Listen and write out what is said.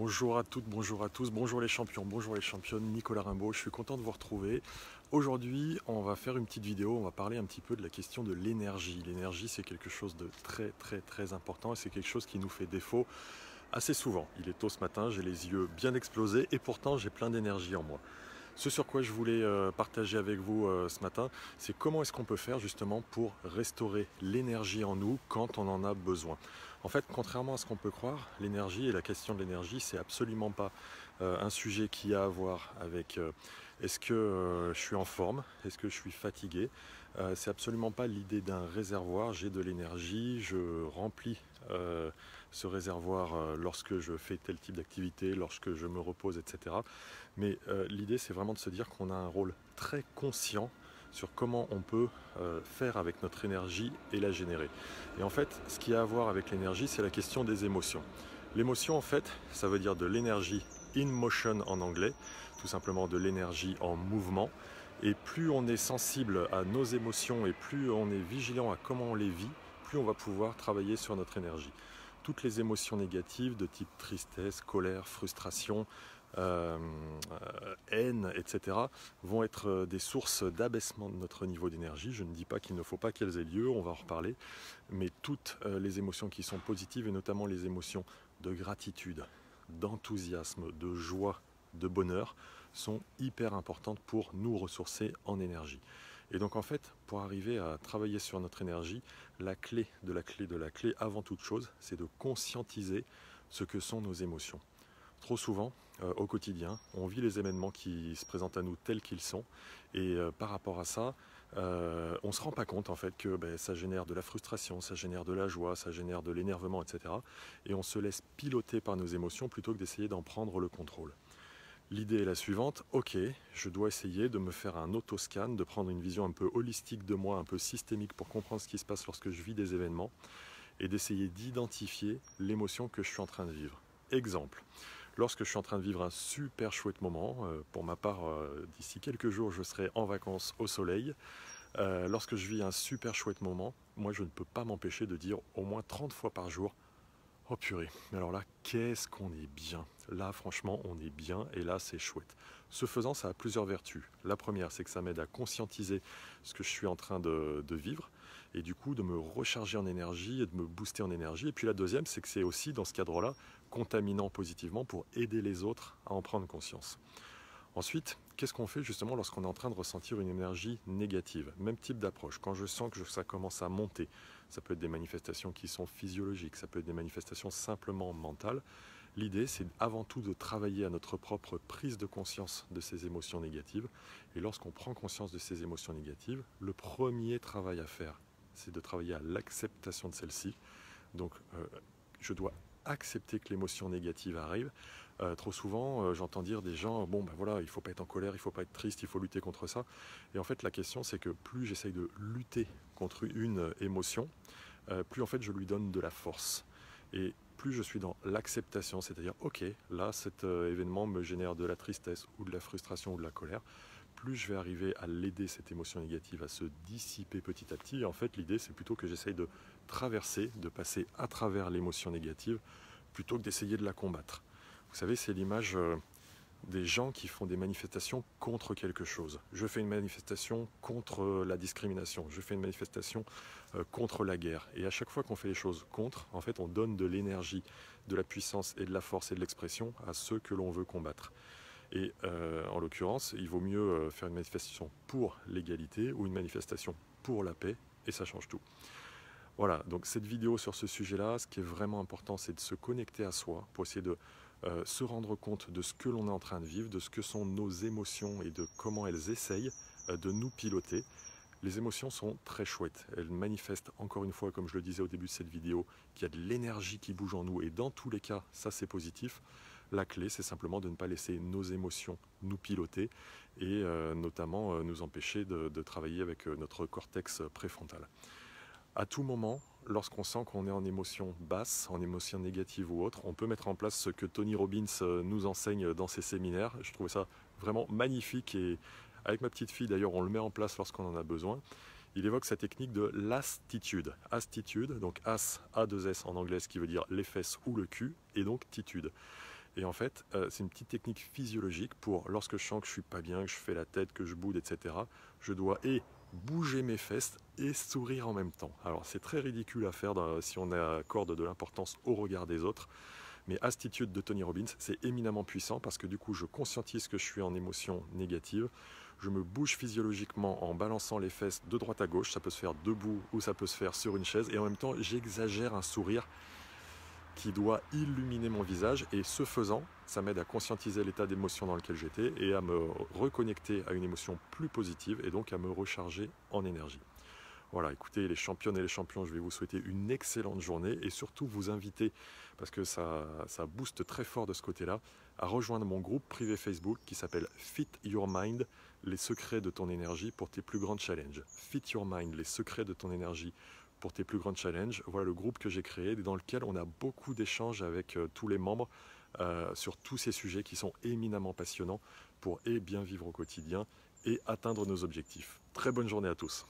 Bonjour à toutes, bonjour à tous, bonjour les champions, bonjour les championnes, Nicolas Rimbaud, je suis content de vous retrouver. Aujourd'hui, on va faire une petite vidéo, on va parler un petit peu de la question de l'énergie. L'énergie, c'est quelque chose de très important et c'est quelque chose qui nous fait défaut assez souvent. Il est tôt ce matin, j'ai les yeux bien explosés et pourtant j'ai plein d'énergie en moi. Ce sur quoi je voulais partager avec vous ce matin, c'est comment est-ce qu'on peut faire justement pour restaurer l'énergie en nous quand on en a besoin. En fait, contrairement à ce qu'on peut croire, l'énergie et la question de l'énergie, c'est absolument pas un sujet qui a à voir avec est-ce que je suis en forme, est-ce que je suis fatigué. C'est absolument pas l'idée d'un réservoir, j'ai de l'énergie, je remplis ce réservoir lorsque je fais tel type d'activité, lorsque je me repose, etc. Mais l'idée, c'est vraiment de se dire qu'on a un rôle très conscient sur comment on peut faire avec notre énergie et la générer. Et en fait, ce qui a à voir avec l'énergie, c'est la question des émotions. L'émotion, en fait, ça veut dire de l'énergie in motion en anglais, tout simplement de l'énergie en mouvement. Et plus on est sensible à nos émotions et plus on est vigilant à comment on les vit, plus on va pouvoir travailler sur notre énergie. Toutes les émotions négatives de type tristesse, colère, frustration, haine, etc., vont être des sources d'abaissement de notre niveau d'énergie. Je ne dis pas qu'il ne faut pas qu'elles aient lieu, on va en reparler, mais toutes les émotions qui sont positives, et notamment les émotions de gratitude, d'enthousiasme, de joie, de bonheur, sont hyper importantes pour nous ressourcer en énergie. Et donc en fait, pour arriver à travailler sur notre énergie, la clé de la clé de la clé, avant toute chose, c'est de conscientiser ce que sont nos émotions. Trop souvent, au quotidien, on vit les événements qui se présentent à nous tels qu'ils sont, et par rapport à ça, on ne se rend pas compte en fait que ça génère de la frustration, ça génère de la joie, ça génère de l'énervement, etc. Et on se laisse piloter par nos émotions plutôt que d'essayer d'en prendre le contrôle. L'idée est la suivante, ok, je dois essayer de me faire un autoscan, de prendre une vision un peu holistique de moi, un peu systémique pour comprendre ce qui se passe lorsque je vis des événements, et d'essayer d'identifier l'émotion que je suis en train de vivre. Exemple. Lorsque je suis en train de vivre un super chouette moment, pour ma part, d'ici quelques jours, je serai en vacances au soleil. Lorsque je vis un super chouette moment, moi je ne peux pas m'empêcher de dire au moins 30 fois par jour: oh purée, mais alors là, qu'est-ce qu'on est bien. Là, franchement, on est bien et là, c'est chouette. Ce faisant, ça a plusieurs vertus. La première, c'est que ça m'aide à conscientiser ce que je suis en train de vivre et du coup de me recharger en énergie et de me booster en énergie. Et puis la deuxième, c'est que c'est aussi dans ce cadre-là contaminant positivement pour aider les autres à en prendre conscience. Ensuite, qu'est-ce qu'on fait justement lorsqu'on est en train de ressentir une énergie négative? Même type d'approche. Quand je sens que ça commence à monter, ça peut être des manifestations qui sont physiologiques, ça peut être des manifestations simplement mentales. L'idée, c'est avant tout de travailler à notre propre prise de conscience de ces émotions négatives. Et lorsqu'on prend conscience de ces émotions négatives, le premier travail à faire, c'est de travailler à l'acceptation de celles-ci. Donc, je dois accepter que l'émotion négative arrive. Trop souvent, j'entends dire des gens, bon ben voilà, il ne faut pas être en colère, il ne faut pas être triste, il faut lutter contre ça. Et en fait, la question, c'est que plus j'essaye de lutter contre une émotion, plus en fait je lui donne de la force. Et plus je suis dans l'acceptation, c'est-à-dire, ok, là cet événement me génère de la tristesse ou de la frustration ou de la colère, plus je vais arriver à l'aider, cette émotion négative, à se dissiper petit à petit. Et en fait, l'idée, c'est plutôt que j'essaye de traverser, de passer à travers l'émotion négative, plutôt que d'essayer de la combattre. Vous savez, c'est l'image des gens qui font des manifestations contre quelque chose. Je fais une manifestation contre la discrimination, je fais une manifestation contre la guerre. Et à chaque fois qu'on fait les choses contre, en fait, on donne de l'énergie, de la puissance et de la force et de l'expression à ceux que l'on veut combattre. Et en l'occurrence, il vaut mieux faire une manifestation pour l'égalité ou une manifestation pour la paix, et ça change tout. Voilà, donc cette vidéo sur ce sujet-là, ce qui est vraiment important, c'est de se connecter à soi pour essayer de se rendre compte de ce que l'on est en train de vivre, de ce que sont nos émotions et de comment elles essayent de nous piloter. Les émotions sont très chouettes. Elles manifestent, encore une fois, comme je le disais au début de cette vidéo, qu'il y a de l'énergie qui bouge en nous. Et dans tous les cas, ça c'est positif. La clé, c'est simplement de ne pas laisser nos émotions nous piloter et notamment nous empêcher de travailler avec notre cortex préfrontal. À tout moment, lorsqu'on sent qu'on est en émotion basse, en émotion négative ou autre, on peut mettre en place ce que Tony Robbins nous enseigne dans ses séminaires. Je trouve ça vraiment magnifique et avec ma petite fille d'ailleurs on le met en place lorsqu'on en a besoin. Il évoque sa technique de l'astitude. Astitude, donc as, A2S en anglais, ce qui veut dire les fesses ou le cul, et donc titude. Et en fait, c'est une petite technique physiologique pour lorsque je sens que je suis pas bien, que je fais la tête, que je boude, etc. Je dois bouger mes fesses et sourire en même temps. Alors c'est très ridicule à faire si on accorde de l'importance au regard des autres. Mais Attitude de Tony Robbins, c'est éminemment puissant parce que du coup, je conscientise que je suis en émotion négative. Je me bouge physiologiquement en balançant les fesses de droite à gauche. Ça peut se faire debout ou ça peut se faire sur une chaise. Et en même temps, j'exagère un sourire qui doit illuminer mon visage. Et ce faisant, ça m'aide à conscientiser l'état d'émotion dans lequel j'étais et à me reconnecter à une émotion plus positive et donc à me recharger en énergie. Voilà, écoutez, les championnes et les champions, je vais vous souhaiter une excellente journée et surtout vous inviter, parce que ça booste très fort de ce côté-là, à rejoindre mon groupe privé Facebook qui s'appelle Fit Your Mind, les secrets de ton énergie pour tes plus grands challenges. Fit Your Mind, les secrets de ton énergie pour tes plus grands challenges. Voilà le groupe que j'ai créé et dans lequel on a beaucoup d'échanges avec tous les membres sur tous ces sujets qui sont éminemment passionnants pour bien vivre au quotidien et atteindre nos objectifs. Très bonne journée à tous.